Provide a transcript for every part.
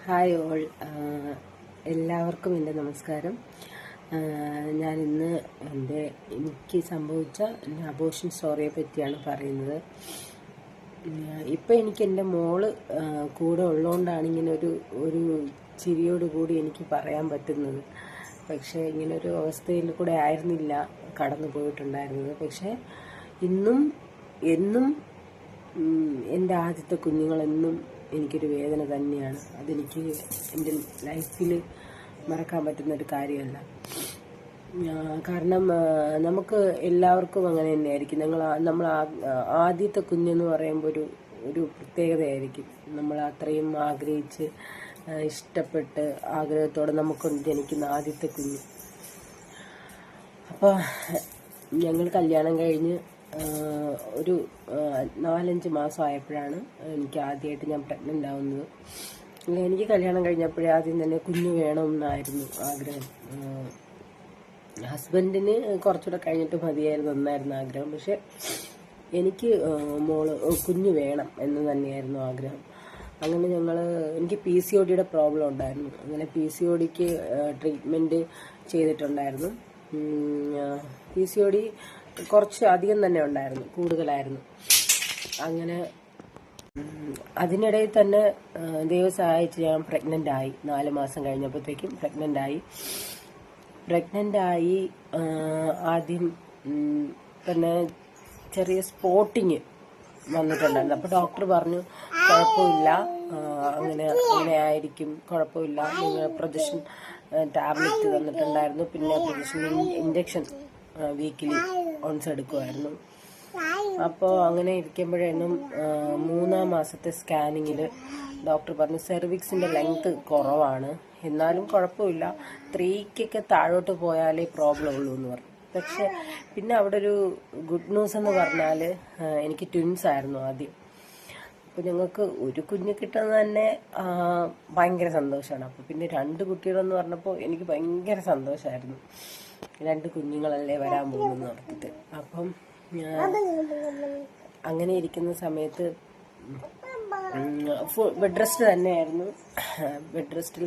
Hi all, എല്ലാവർക്കും എൻ്റെ നമസ്കാരം. ഞാനിന്ന് എനിക്ക് സംഭവിച്ച അബോർഷൻ സ്റ്റോറിയെ പറ്റിയാണ് പറയുന്നത്. ഇപ്പം എനിക്ക് എൻ്റെ മോള് കൂടെ ഉള്ളതുകൊണ്ടാണ് ഇങ്ങനെ ഒരു ചിരിയോടുകൂടി എനിക്ക് പറയാൻ പറ്റുന്നത്. പക്ഷേ ഇങ്ങനൊരു അവസ്ഥയിൽ കൂടെ ആയിരുന്നില്ല കടന്നു പോയിട്ടുണ്ടായിരുന്നത്. പക്ഷേ എന്നും എൻ്റെ ആദ്യത്തെ കുഞ്ഞുങ്ങളെന്നും എനിക്കൊരു വേദന തന്നെയാണ്. അതെനിക്ക് എൻ്റെ ലൈഫിൽ മറക്കാൻ പറ്റുന്നൊരു കാര്യമല്ല. കാരണം നമുക്ക് എല്ലാവർക്കും അങ്ങനെ തന്നെയായിരിക്കും. നമ്മൾ ആദ്യത്തെ കുഞ്ഞെന്ന് പറയുമ്പോൾ ഒരു പ്രത്യേകതയായിരിക്കും. നമ്മൾ അത്രയും ആഗ്രഹിച്ച് ഇഷ്ടപ്പെട്ട് ആഗ്രഹത്തോടെ നമുക്ക് ജനിക്കുന്ന ആദ്യത്തെ കുഞ്ഞ്. അപ്പോൾ ഞങ്ങൾ കല്യാണം കഴിഞ്ഞ് ഒരു 4-5 മാസം ആയപ്പോഴാണ് എനിക്ക് ആദ്യമായിട്ട് ഞാൻ പ്രഗ്നൻ്റ് ആവുന്നത്. എനിക്ക് കല്യാണം കഴിഞ്ഞപ്പോഴേ ആദ്യം തന്നെ കുഞ്ഞ് വേണമെന്നായിരുന്നു ആഗ്രഹം. ഹസ്ബൻഡിന് കുറച്ചുകൂടെ കഴിഞ്ഞിട്ട് മതിയായിരുന്നു എന്നായിരുന്നു ആഗ്രഹം. പക്ഷെ എനിക്ക് കുഞ്ഞ് വേണം എന്ന് തന്നെയായിരുന്നു ആഗ്രഹം. അങ്ങനെ എനിക്ക് PCOD പ്രോബ്ലം ഉണ്ടായിരുന്നു. അങ്ങനെ PCOD ട്രീറ്റ്മെൻറ്റ് ചെയ്തിട്ടുണ്ടായിരുന്നു. PCOD കുറച്ച് അധികം തന്നെ ഉണ്ടായിരുന്നു, കൂടുതലായിരുന്നു. അങ്ങനെ അതിനിടയിൽ തന്നെ ദൈവം സഹായിച്ച് ഞാൻ പ്രഗ്നൻ്റ് ആയി. 4 മാസം കഴിഞ്ഞപ്പോഴത്തേക്കും പ്രഗ്നൻ്റ് ആയി. ആദ്യം തന്നെ ചെറിയ സ്പോട്ടിങ് വന്നിട്ടുണ്ടായിരുന്നു. അപ്പോൾ ഡോക്ടർ പറഞ്ഞു കുഴപ്പമില്ല, അങ്ങനെ ആയിരിക്കും, കുഴപ്പമില്ല. നിങ്ങൾ പ്രൊജക്ഷൻ ടാബ്ലറ്റ് തന്നിട്ടുണ്ടായിരുന്നു. പിന്നെ പ്രൊജക്ഷൻ ഇഞ്ചക്ഷൻ വീക്കിലി ഓൺസ് എടുക്കുമായിരുന്നു. അപ്പോൾ അങ്ങനെ ഇരിക്കുമ്പോഴേനും 3-ാം മാസത്തെ സ്കാനിങ്ങിൽ ഡോക്ടർ പറഞ്ഞു സെർവിക്സിൻ്റെ ലെങ്ത് കുറവാണ്, എന്നാലും കുഴപ്പമില്ല, 3 താഴോട്ട് പോയാലേ പ്രോബ്ലം ഉള്ളൂ എന്ന് പറഞ്ഞു. പക്ഷെ പിന്നെ അവിടെ ഒരു ഗുഡ് ന്യൂസ് എന്ന് പറഞ്ഞാൽ എനിക്ക് ട്വിൻസ് ആയിരുന്നു ആദ്യം. അപ്പോൾ ഞങ്ങൾക്ക് ഒരു കുഞ്ഞ് കിട്ടുന്നത് തന്നെ ഭയങ്കര സന്തോഷമാണ്. അപ്പോൾ പിന്നെ 2 കുട്ടികളെന്ന് പറഞ്ഞപ്പോൾ എനിക്ക് ഭയങ്കര സന്തോഷമായിരുന്നു. 2 കുഞ്ഞുങ്ങളല്ലേ വരാൻ പോകുന്നു പറഞ്ഞിട്ട്. അപ്പം അങ്ങനെ ഇരിക്കുന്ന സമയത്ത് ബെഡ് റെസ്റ്റിൽ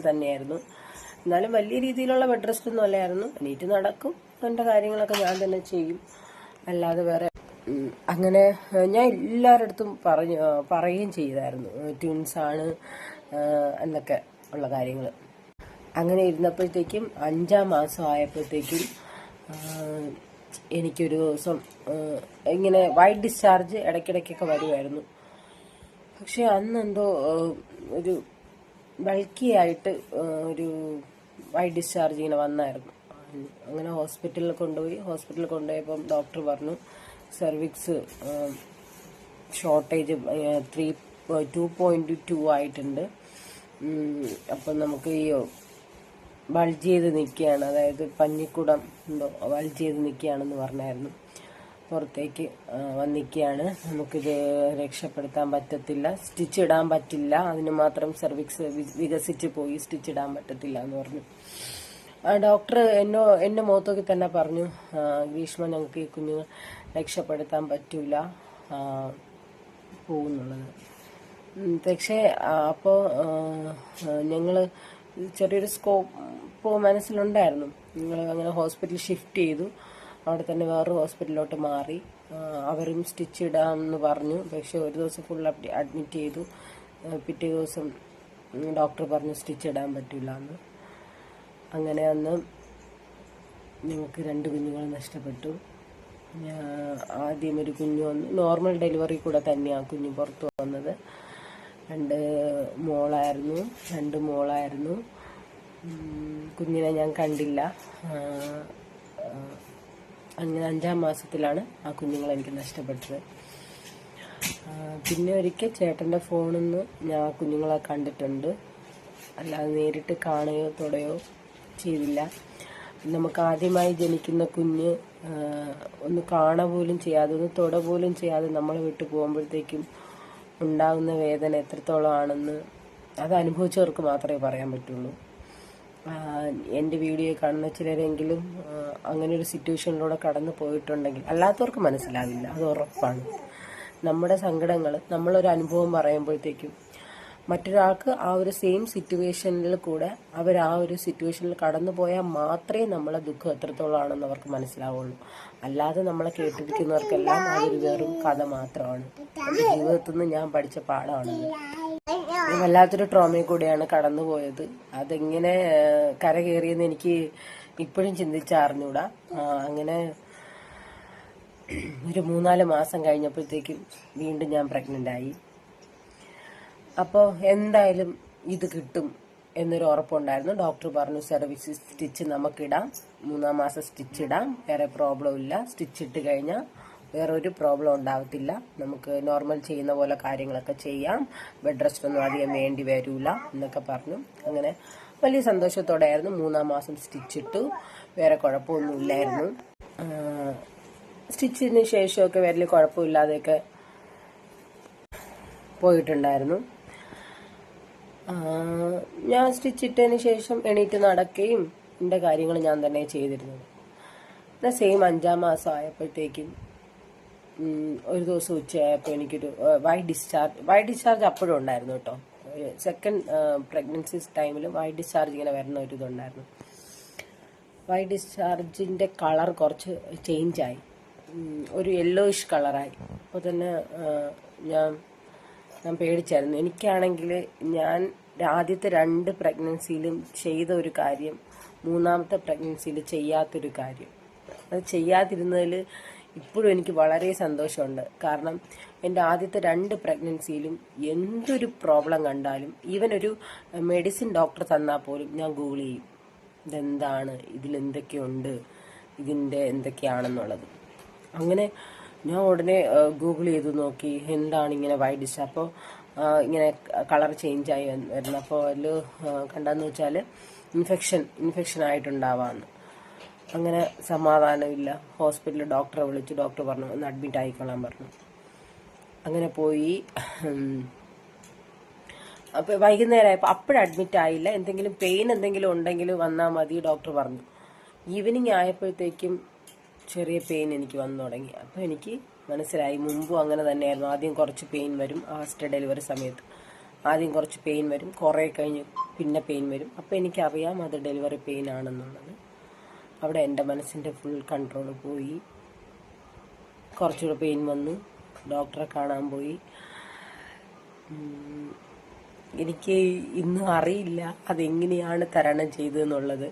തന്നെയായിരുന്നു. എന്നാലും വലിയ രീതിയിലുള്ള ബെഡ് റെസ്റ്റ് ഒന്നും അല്ലായിരുന്നു. എണീറ്റ് നടക്കും, എൻ്റെ കാര്യങ്ങളൊക്കെ ഞാൻ തന്നെ ചെയ്യും, അല്ലാതെ വേറെ. അങ്ങനെ ഞാൻ എല്ലാവരുടെ അടുത്തും പറയുകയും ചെയ്തായിരുന്നു ട്വിൻസാണ് എന്നൊക്കെ ഉള്ള കാര്യങ്ങൾ. അങ്ങനെ ഇരുന്നപ്പോഴത്തേക്കും 5-ാം മാസം ആയപ്പോഴത്തേക്കും എനിക്കൊരു ദിവസം ഇങ്ങനെ വൈറ്റ് ഡിസ്ചാർജ് ഇടയ്ക്കിടയ്ക്കൊക്കെ വരുമായിരുന്നു. പക്ഷെ അന്നെന്തോ ഒരു ബൾക്കിയായിട്ട് ഒരു വൈറ്റ് ഡിസ്ചാർജ് ഇങ്ങനെ വന്നായിരുന്നു. അങ്ങനെ ഹോസ്പിറ്റലിൽ കൊണ്ടുപോയപ്പം ഡോക്ടർ പറഞ്ഞു സെർവിക്സ് ഷോർട്ടേജ് 2.2 ആയിട്ടുണ്ട്. അപ്പം നമുക്ക് ഈ ബൾജ് ചെയ്ത് നിൽക്കുകയാണ്, അതായത് പഞ്ഞിക്കുടം ബൾജ് ചെയ്ത് നിൽക്കുകയാണെന്ന് പറഞ്ഞായിരുന്നു. പുറത്തേക്ക് വന്നിക്കുകയാണ്, നമുക്കിത് രക്ഷപ്പെടുത്താൻ പറ്റത്തില്ല, സ്റ്റിച്ച് ഇടാൻ പറ്റില്ല, അതിന് മാത്രം സെർവിക്സ് വികസിച്ച് പോയി, സ്റ്റിച്ച് ഇടാൻ പറ്റത്തില്ല എന്ന് പറഞ്ഞു. ഡോക്ടർ എന്നെ മുഖത്തൊക്കെ തന്നെ പറഞ്ഞു, ഗ്രീഷ്മ, ഞങ്ങൾക്ക് ഈ കുഞ്ഞുങ്ങൾ രക്ഷപ്പെടുത്താൻ പറ്റൂല, പോകുന്നുള്ളത്. പക്ഷേ അപ്പോൾ ഞങ്ങൾ ചെറിയൊരു സ്കോപ്പ് മനസ്സിലുണ്ടായിരുന്നു. ഞങ്ങൾ അങ്ങനെ ഹോസ്പിറ്റലിൽ ഷിഫ്റ്റ് ചെയ്തു. അവിടെ തന്നെ വേറൊരു ഹോസ്പിറ്റലിലോട്ട് മാറി. അവരും സ്റ്റിച്ച് ഇടാമെന്ന് പറഞ്ഞു. പക്ഷെ ഒരു ദിവസം ഫുൾ അഡ്മിറ്റ് ചെയ്തു. പിറ്റേ ദിവസം ഡോക്ടർ പറഞ്ഞു സ്റ്റിച്ച് ഇടാൻ പറ്റില്ല എന്ന്. അങ്ങനെ അന്ന് ഞങ്ങൾക്ക് 2 കുഞ്ഞുങ്ങൾ നഷ്ടപ്പെട്ടു. ആദ്യം ഒരു കുഞ്ഞ് വന്നു, നോർമൽ ഡെലിവറി കൂടെ തന്നെയാണ് കുഞ്ഞ് പുറത്തു വന്നത്. 2 മോളായിരുന്നു. കുഞ്ഞിനെ ഞാൻ കണ്ടില്ല. അങ്ങനെ 5-ാം മാസത്തിലാണ് ആ കുഞ്ഞുങ്ങളെ എനിക്ക് നഷ്ടപ്പെട്ടത്. പിന്നെ ഒരിക്കൽ ചേട്ടൻ്റെ ഫോണിൽ നിന്ന് ഞാൻ ആ കുഞ്ഞുങ്ങളെ കണ്ടിട്ടുണ്ട്, അല്ലാതെ നേരിട്ട് കാണുകയോ തൊടുകയോ ചെയ്തില്ല. നമുക്ക് ആദ്യമായി ജനിക്കുന്ന കുഞ്ഞ് ഒന്ന് കാണുക പോലും ചെയ്യാതെ, ഒന്ന് തൊട പോലും ചെയ്യാതെ നമ്മളെ വിട്ടു പോകുമ്പോഴത്തേക്കും ഉണ്ടാകുന്ന വേദന എത്രത്തോളം ആണെന്ന് അത് അനുഭവിച്ചവർക്ക് മാത്രമേ പറയാൻ പറ്റുള്ളൂ. എൻ്റെ വീഡിയോ കാണുന്ന ചിലരെങ്കിലും അങ്ങനെ ഒരു സിറ്റുവേഷനിലൂടെ കടന്നു പോയിട്ടുണ്ടെങ്കിൽ അല്ലാത്തവർക്ക് മനസ്സിലാവില്ല, അത് ഉറപ്പാണ്. നമ്മുടെ സങ്കടങ്ങൾ, നമ്മളൊരു അനുഭവം പറയുമ്പോഴത്തേക്കും മറ്റൊരാൾക്ക് ആ ഒരു സെയിം സിറ്റുവേഷനിൽ കൂടെ അവർ ആ ഒരു സിറ്റുവേഷനിൽ കടന്നു പോയാൽ മാത്രമേ നമ്മളെ ദുഃഖം എത്രത്തോളമാണെന്ന് അവർക്ക് മനസ്സിലാവുള്ളൂ. അല്ലാതെ നമ്മളെ കേട്ടിരിക്കുന്നവർക്കെല്ലാം അതൊരു വെറും കഥ മാത്രമാണ്. എൻ്റെ ജീവിതത്തിൽ നിന്ന് ഞാൻ പഠിച്ച പാഠമാണത്. വല്ലാത്തൊരു ട്രോമയിൽ കൂടെയാണ് കടന്നുപോയത്. അതെങ്ങനെ കരകയറിയെന്ന് എനിക്ക് ഇപ്പോഴും ചിന്തിച്ചറിഞ്ഞൂടാ. അങ്ങനെ ഒരു 3-4 മാസം കഴിഞ്ഞപ്പോഴത്തേക്കും വീണ്ടും ഞാൻ പ്രഗ്നന്റ് ആയി. അപ്പോൾ എന്തായാലും ഇത് കിട്ടും എന്നൊരു ഉറപ്പുണ്ടായിരുന്നു. ഡോക്ടർ പറഞ്ഞു സെർവിക്സ് സ്റ്റിച്ച് നമുക്കിടാം, 3-ാം മാസം സ്റ്റിച്ച് ഇടാം, വേറെ പ്രോബ്ലം ഇല്ല, സ്റ്റിച്ച് ഇട്ട് കഴിഞ്ഞാൽ വേറെ ഒരു പ്രോബ്ലം ഉണ്ടാവത്തില്ല, നമുക്ക് നോർമൽ ചെയ്യുന്ന പോലെ കാര്യങ്ങളൊക്കെ ചെയ്യാം, ബെഡ് റെസ്റ്റ് ഒന്നും അധികം വേണ്ടി വരൂല എന്നൊക്കെ പറഞ്ഞു. അങ്ങനെ വലിയ സന്തോഷത്തോടെയായിരുന്നു 3-ാം മാസം സ്റ്റിച്ചിട്ടു. വേറെ കുഴപ്പമൊന്നുമില്ലായിരുന്നു. സ്റ്റിച്ചിന് ശേഷമൊക്കെ വലിയ കുഴപ്പമില്ലാതെയൊക്കെ പോയിട്ടുണ്ടായിരുന്നു. ഞാൻ സ്റ്റിച്ചിട്ടതിന് ശേഷം എണീറ്റ് നടക്കുകയും എൻ്റെ കാര്യങ്ങൾ ഞാൻ തന്നെ ചെയ്തിരുന്നത്. എന്നാൽ സെയിം 5-ാം മാസം ആയപ്പോഴത്തേക്കും ഒരു ദിവസം ഉച്ചയായപ്പോൾ എനിക്കൊരു വൈറ്റ് ഡിസ്ചാർജ് അപ്പോഴും ഉണ്ടായിരുന്നു കേട്ടോ. സെക്കൻഡ് പ്രഗ്നൻസി ടൈമിൽ വൈറ്റ് ഡിസ്ചാർജ് ഇങ്ങനെ വരുന്ന ഒരു ഇതുണ്ടായിരുന്നു. വൈറ്റ് ഡിസ്ചാർജിൻ്റെ കളർ കുറച്ച് ചേഞ്ചായി, ഒരു യെല്ലോയിഷ് കളറായി. അപ്പോൾ തന്നെ ഞാൻ പേടിച്ചായിരുന്നു. എനിക്കാണെങ്കിൽ ഞാൻ ആദ്യത്തെ 2 പ്രഗ്നൻസിയിലും ചെയ്ത ഒരു കാര്യം 3-ാമത്തെ പ്രഗ്നൻസിയിൽ ചെയ്യാത്തൊരു കാര്യം. അത് ചെയ്യാതിരുന്നതിൽ ഇപ്പോഴും എനിക്ക് വളരെ സന്തോഷമുണ്ട്. കാരണം എൻ്റെ ആദ്യത്തെ 2 പ്രഗ്നൻസിയിലും എന്തൊരു പ്രോബ്ലം കണ്ടാലും, ഈവൻ ഒരു മെഡിസിൻ ഡോക്ടർ തന്നാൽ പോലും ഞാൻ ഗൂഗിൾ ചെയ്യും, ഇതെന്താണ്, ഇതിലെന്തൊക്കെയുണ്ട്, ഇതിൻ്റെ എന്തൊക്കെയാണെന്നുള്ളത്. അങ്ങനെ ഞാൻ ഉടനെ ഗൂഗിൾ ചെയ്ത് നോക്കി എന്താണ് ഇങ്ങനെ വൈറ്റ് ഡിഷ്. അപ്പോൾ ഇങ്ങനെ കളർ ചേഞ്ചായി വരുന്നത്. അപ്പോൾ അതിൽ കണ്ടെന്ന് വെച്ചാൽ ഇൻഫെക്ഷൻ ആയിട്ടുണ്ടാവാമെന്ന്. അങ്ങനെ സമാധാനമില്ല. ഹോസ്പിറ്റലിൽ ഡോക്ടറെ വിളിച്ചു. ഡോക്ടർ പറഞ്ഞു ഒന്ന് അഡ്മിറ്റ് ആയിക്കൊള്ളാൻ പറഞ്ഞു. അങ്ങനെ പോയി. അപ്പോൾ വൈകുന്നേരമായപ്പോൾ അപ്പോഴും അഡ്മിറ്റ് ആയില്ല. എന്തെങ്കിലും പെയിൻ എന്തെങ്കിലും ഉണ്ടെങ്കിൽ വന്നാൽ മതി ഡോക്ടർ പറഞ്ഞു. ഈവനിങ് ആയപ്പോഴത്തേക്കും ചെറിയ പെയിൻ എനിക്ക് വന്നു തുടങ്ങി. അപ്പോൾ എനിക്ക് മനസ്സിലായി, മുമ്പും അങ്ങനെ തന്നെയായിരുന്നു. ആദ്യം കുറച്ച് പെയിൻ വരും, ഫസ്റ്റ് ഡെലിവറി സമയത്ത് ആദ്യം കുറച്ച് പെയിൻ വരും, കുറേ കഴിഞ്ഞ് പിന്നെ പെയിൻ വരും. അപ്പോൾ എനിക്കറിയാം അത് ഡെലിവറി പെയിൻ ആണെന്നുള്ളത്. അവിടെ എൻ്റെ മനസ്സിൻ്റെ ഫുൾ കൺട്രോൾ പോയി. കുറച്ചുകൂടെ പെയിൻ വന്നു, ഡോക്ടറെ കാണാൻ പോയി. എനിക്ക് ഇന്നും അറിയില്ല അതെങ്ങനെയാണ് തരണം ചെയ്തതെന്നുള്ളത്.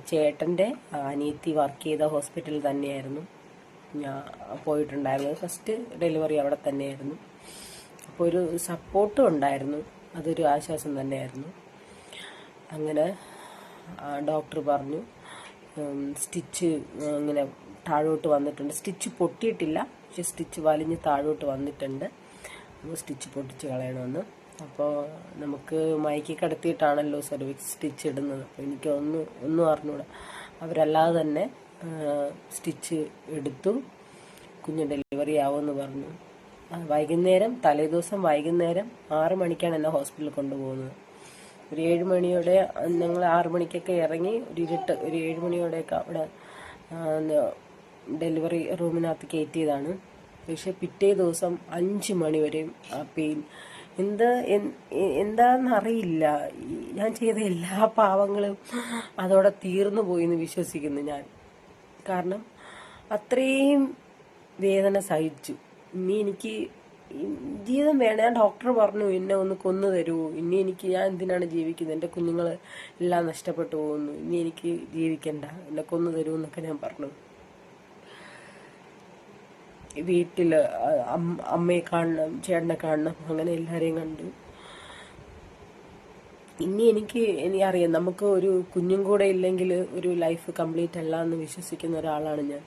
ചേട്ടൻ്റെ അനിയത്തി വർക്ക് ചെയ്ത ഹോസ്പിറ്റലിൽ തന്നെയായിരുന്നു ഞാൻ പോയിട്ടുണ്ടായിരുന്നത്. ഫസ്റ്റ് ഡെലിവറി അവിടെ തന്നെയായിരുന്നു. അപ്പോൾ ഒരു സപ്പോർട്ടും ഉണ്ടായിരുന്നു, അതൊരു ആശ്വാസം തന്നെയായിരുന്നു. അങ്ങനെ ഡോക്ടർ പറഞ്ഞു സ്റ്റിച്ച് ഇങ്ങനെ താഴോട്ട് വന്നിട്ടുണ്ട്. സ്റ്റിച്ച് പൊട്ടിയിട്ടില്ല, പക്ഷെ സ്റ്റിച്ച് വലിഞ്ഞ് താഴോട്ട് വന്നിട്ടുണ്ട്. അപ്പോൾ സ്റ്റിച്ച് പൊട്ടിച്ച് കളയണമെന്ന്. അപ്പോൾ നമുക്ക് മയക്കി കിടത്തിയിട്ടാണല്ലോ സെർവിക്സ് സ്റ്റിച്ച് ഇടുന്നത്. അപ്പോൾ ഒന്നും അറിഞ്ഞൂടാ. അവരല്ലാതെ തന്നെ സ്റ്റിച്ച് എടുത്തു. കുഞ്ഞ് ഡെലിവറി ആവുമെന്ന് പറഞ്ഞു. വൈകുന്നേരം, തലേദിവസം വൈകുന്നേരം 6 മണിക്കാണ് എന്നെ ഹോസ്പിറ്റലിൽ കൊണ്ടുപോകുന്നത്. ഒരു 7 മണിയോടെ ഞങ്ങൾ 6 മണിക്കൊക്കെ ഇറങ്ങി, ഒരു 7 മണിയോടെയൊക്കെ അവിടെ ഡെലിവറി റൂമിനകത്ത് കയറ്റിയതാണ്. പക്ഷെ പിറ്റേ ദിവസം 5 മണി വരെയും ആ പെയിൻ എന്താണെന്നറിയില്ല. ഞാൻ ചെയ്ത എല്ലാ പാവങ്ങളും അതോടെ തീർന്നു പോയി എന്ന് വിശ്വസിക്കുന്നു ഞാൻ. കാരണം അത്രയും വേദന സഹിച്ചു. ഇനി എനിക്ക് ജീവിതം വേണം. ഞാൻ ഡോക്ടർ പറഞ്ഞു എന്നെ ഒന്ന് കൊന്നു തരുമോ, ഇനി ഞാൻ എന്തിനാണ് ജീവിക്കുന്നത്, എൻ്റെ കുഞ്ഞുങ്ങൾ എല്ലാം നഷ്ടപ്പെട്ടു പോകുന്നു, ഇനി എനിക്ക് ജീവിക്കണ്ട, എന്നെ കൊന്നു തരുമോ എന്നൊക്കെ ഞാൻ പറഞ്ഞു. വീട്ടിൽ അമ്മയെ കാണണം, ചേട്ടനെ കാണണം, അങ്ങനെ എല്ലാവരെയും കണ്ടു. ഇനി എനിക്കറിയാം നമുക്ക് ഒരു കുഞ്ഞും കൂടെ ഇല്ലെങ്കിൽ ഒരു ലൈഫ് കംപ്ലീറ്റ് അല്ല എന്ന് വിശ്വസിക്കുന്ന ഒരാളാണ് ഞാൻ.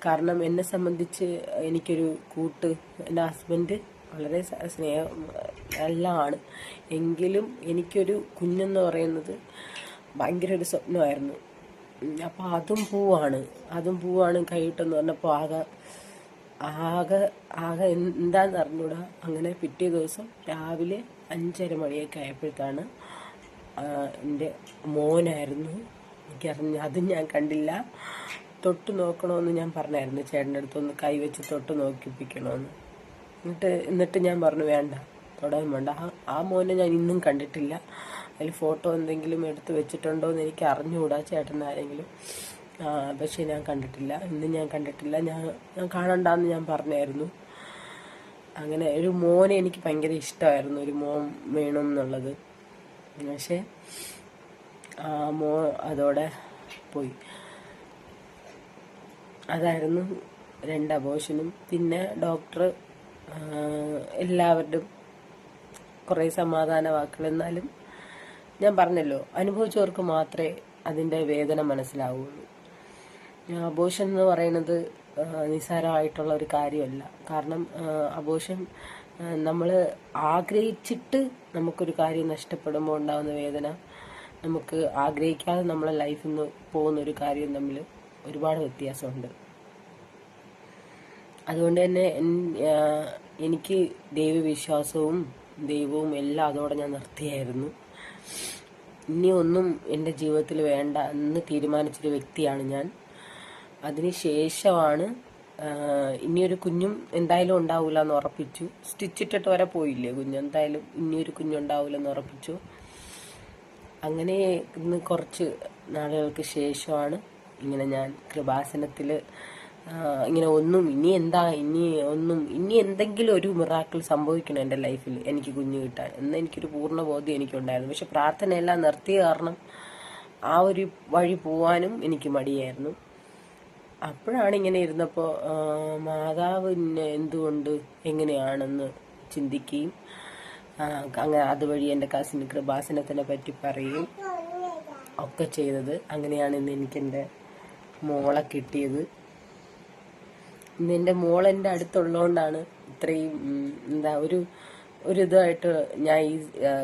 കാരണം എന്നെ സംബന്ധിച്ച് എനിക്കൊരു കൂട്ട്, എൻ്റെ ഹസ്ബൻഡ് വളരെ നല്ലതാണ്. എങ്കിലും എനിക്കൊരു കുഞ്ഞെന്ന് പറയുന്നത് ഭയങ്കര ഒരു സ്വപ്നമായിരുന്നു. അപ്പം അതും പോവാണ് കൈയിട്ടെന്ന് പറഞ്ഞപ്പോൾ ആകെ എന്താന്ന് അറിഞ്ഞൂടാ. അങ്ങനെ പിറ്റേ ദിവസം രാവിലെ 5:30 മണിയൊക്കെ ആയപ്പോഴത്തേക്കാണ് എൻ്റെ മോനായിരുന്നു. എനിക്കറിഞ്ഞു, അതും ഞാൻ കണ്ടില്ല. തൊട്ട് നോക്കണമെന്ന് ഞാൻ പറഞ്ഞായിരുന്നു ചേട്ടൻ്റെ അടുത്തൊന്ന് കൈവച്ച് തൊട്ട് നോക്കിപ്പിക്കണമെന്ന്. എന്നിട്ട് ഞാൻ പറഞ്ഞു വേണ്ട, തൊടാൻ വേണ്ട. ആ മോനെ ഞാൻ ഇന്നും കണ്ടിട്ടില്ല. അതിൽ ഫോട്ടോ എന്തെങ്കിലും എടുത്ത് വെച്ചിട്ടുണ്ടോ എന്ന് എനിക്ക് അറിഞ്ഞുകൂടാ, ചേട്ടനാരെങ്കിലും. പക്ഷെ ഞാൻ കണ്ടിട്ടില്ല, ഇന്നും ഞാൻ കണ്ടിട്ടില്ല. ഞാൻ കാണണ്ടെന്ന് ഞാൻ പറഞ്ഞായിരുന്നു. അങ്ങനെ ഒരു മോനെ എനിക്ക് ഭയങ്കര ഇഷ്ടമായിരുന്നു, ഒരു മോൻ വേണം എന്നുള്ളത്. പക്ഷെ ആ അതോടെ പോയി. അതായിരുന്നു 2 അബോർഷനും. പിന്നെ ഡോക്ടർ എല്ലാവരുടെയും കുറേ സമാധാന വാക്കുകൾ. എന്നാലും ഞാൻ പറഞ്ഞല്ലോ, അനുഭവിച്ചവർക്ക് മാത്രമേ അതിൻ്റെ വേദന മനസ്സിലാവുള്ളൂ. അബോർഷൻ എന്ന് പറയുന്നത് നിസ്സാരമായിട്ടുള്ള ഒരു കാര്യമല്ല. കാരണം അബോർഷൻ നമ്മൾ ആഗ്രഹിച്ചിട്ട് നമുക്കൊരു കാര്യം നഷ്ടപ്പെടുമ്പോൾ ഉണ്ടാകുന്ന വേദന, നമുക്ക് ആഗ്രഹിക്കാതെ നമ്മളെ ലൈഫിൽ നിന്ന് പോകുന്ന ഒരു കാര്യം തമ്മിൽ ഒരുപാട് വ്യത്യാസമുണ്ട്. അതുകൊണ്ട് തന്നെ എനിക്ക് ദൈവവിശ്വാസവും ദൈവവും എല്ലാം അതോടെ ഞാൻ നിർത്തിയായിരുന്നു. ഇനി ഒന്നും എൻ്റെ ജീവിതത്തിൽ വേണ്ട എന്ന് തീരുമാനിച്ചൊരു വ്യക്തിയാണ് ഞാൻ. അതിനുശേഷമാണ് ഇനിയൊരു കുഞ്ഞും എന്തായാലും ഉണ്ടാവില്ല എന്ന് ഉറപ്പിച്ചു. സ്റ്റിച്ചിട്ടിട്ട് വരെ പോയില്ലേ കുഞ്ഞ്, എന്തായാലും ഇനിയൊരു കുഞ്ഞുണ്ടാവില്ല എന്ന് ഉറപ്പിച്ചു. അങ്ങനെ ഇന്ന് കുറച്ച് നാളുകൾക്ക് ശേഷമാണ് ഇങ്ങനെ ഞാൻ കൃപാസനത്തിൽ ഇങ്ങനെ ഇനി എന്തെങ്കിലും ഒരു മിറാക്കിൾ സംഭവിക്കണം എൻ്റെ ലൈഫിൽ എനിക്ക് കുഞ്ഞ് കിട്ടാൻ എന്ന് എനിക്കൊരു പൂർണ്ണ ബോധ്യം എനിക്കുണ്ടായിരുന്നു. പക്ഷെ പ്രാർത്ഥനയെല്ലാം നിർത്തിയ കാരണം ആ ഒരു വഴി പോവാനും എനിക്ക് മടിയായിരുന്നു. അപ്പോഴാണ് ഇങ്ങനെ ഇരുന്നപ്പോൾ മാതാവിന് എന്തുകൊണ്ട് എങ്ങനെയാണെന്ന് ചിന്തിക്കുകയും അങ്ങനെ അതുവഴി എൻ്റെ കസിന് കൃപാസനത്തിനെ പറ്റി പറയുകയും ഒക്കെ ചെയ്തത്. അങ്ങനെയാണ് ഇന്ന് എനിക്കെൻ്റെ മോളെ കിട്ടിയത്. ഇന്ന് എൻ്റെ മോളെൻ്റെ അടുത്തുള്ളതുകൊണ്ടാണ് ഇത്രയും ഒരു ഇതായിട്ട് ഞാൻ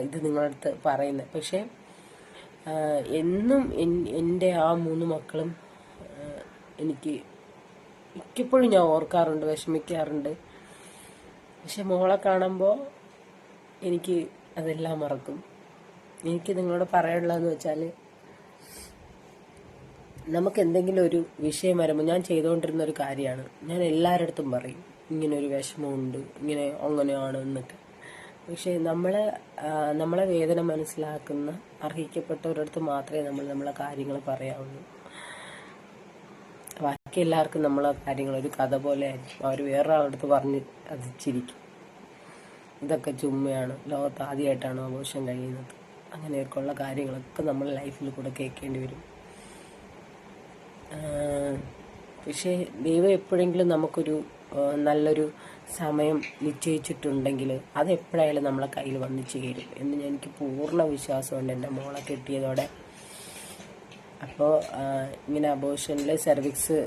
ഇത് നിങ്ങളുടെ അടുത്ത് പറയുന്നത്. പക്ഷെ എന്നും എൻ്റെ ആ 3 മക്കളും എനിക്കിപ്പോഴും ഞാൻ ഓർക്കാറുണ്ട്, വിഷമിക്കാറുണ്ട്. പക്ഷെ മോളെ കാണുമ്പോൾ എനിക്ക് അതെല്ലാം മറക്കും. എനിക്ക് നിങ്ങളോട് പറയാനുള്ളതെന്ന് വെച്ചാൽ, നമുക്ക് എന്തെങ്കിലും ഒരു വിഷയം വരുമ്പോൾ ഞാൻ ചെയ്തുകൊണ്ടിരുന്ന ഒരു കാര്യമാണ്, ഞാൻ എല്ലാവരുടെ അടുത്തും പറയും ഇങ്ങനൊരു വിഷമമുണ്ട്, അങ്ങനെയാണ് എന്നൊക്കെ. പക്ഷേ നമ്മളെ വേദന മനസ്സിലാക്കുന്ന അർഹിക്കപ്പെട്ടവരടുത്ത് മാത്രമേ നമ്മളെ കാര്യങ്ങൾ പറയാവുള്ളൂ. ബാക്കി എല്ലാവർക്കും നമ്മളെ കാര്യങ്ങൾ ഒരു കഥ പോലെ ആയിരിക്കും. അവർ വേറൊരാളടുത്ത് പറഞ്ഞ് അത് ചിരിക്കും. ഇതൊക്കെ ചുമ്മയാണ്, ലോകത്ത് ആദ്യമായിട്ടാണ് ആഘോഷം കഴിയുന്നത്, അങ്ങനെയൊക്കെയുള്ള കാര്യങ്ങളൊക്കെ നമ്മൾ ലൈഫിൽ കൂടെ കേൾക്കേണ്ടി വരും. പക്ഷേ ദൈവം എപ്പോഴെങ്കിലും നമുക്കൊരു നല്ലൊരു സമയം നിശ്ചയിച്ചിട്ടുണ്ടെങ്കിൽ അത് എപ്പോഴായാലും നമ്മളെ കയ്യിൽ വന്ന് ചേരും എന്ന് എനിക്ക് പൂർണ്ണ വിശ്വാസമുണ്ട് എൻ്റെ മോളെ കിട്ടിയതോടെ. അപ്പോൾ ഇങ്ങനെ അബോർഷനിൽ സെർവിക്സ്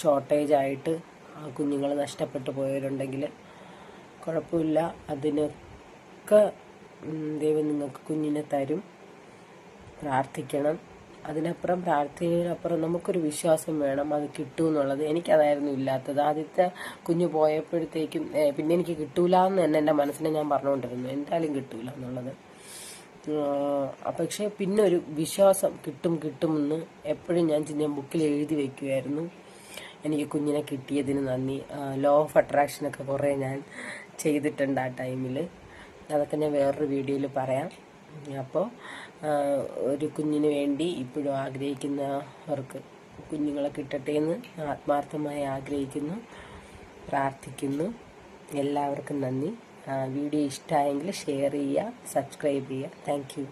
ഷോർട്ടേജ് ആയിട്ട് കുഞ്ഞുങ്ങൾ നഷ്ടപ്പെട്ടു പോയവരുണ്ടെങ്കിൽ കുഴപ്പമില്ല, അതിനൊക്കെ ദൈവം നിങ്ങൾക്ക് കുഞ്ഞിനെ തരും. പ്രാർത്ഥിക്കണം. അതിനപ്പുറം പ്രാർത്ഥനയിലപ്പുറം നമുക്കൊരു വിശ്വാസം വേണം, അത് കിട്ടുമെന്നുള്ളത്. എനിക്കതായിരുന്നു ഇല്ലാത്തത്. ആദ്യത്തെ കുഞ്ഞ് പോയപ്പോഴത്തേക്കും പിന്നെ എനിക്ക് കിട്ടൂല എന്ന് തന്നെ എൻ്റെ മനസ്സിനെ ഞാൻ പറഞ്ഞുകൊണ്ടിരുന്നു, എന്തായാലും കിട്ടൂല എന്നുള്ളത്. പക്ഷേ പിന്നെ ഒരു വിശ്വാസം കിട്ടുമെന്ന് എപ്പോഴും ഞാൻ ബുക്കിൽ എഴുതി വയ്ക്കുമായിരുന്നു. എനിക്ക് കുഞ്ഞിനെ കിട്ടിയതിന് നന്ദി. ലോ ഓഫ് അട്രാക്ഷനൊക്കെ കുറേ ഞാൻ ചെയ്തിട്ടുണ്ട് ആ ടൈമിൽ. അതൊക്കെ ഞാൻ വേറൊരു വീഡിയോയിൽ പറയാം. അപ്പോൾ ഒരു കുഞ്ഞിന് വേണ്ടി ഇപ്പോഴും ആഗ്രഹിക്കുന്നവർക്ക് കുഞ്ഞുങ്ങളെ കിട്ടട്ടെ എന്ന് ആത്മാർത്ഥമായി ആഗ്രഹിക്കുന്നു, പ്രാർത്ഥിക്കുന്നു. എല്ലാവർക്കും നന്ദി. വീഡിയോ ഇഷ്ടമായെങ്കിൽ ഷെയർ ചെയ്യുക, സബ്സ്ക്രൈബ് ചെയ്യുക. Thank you.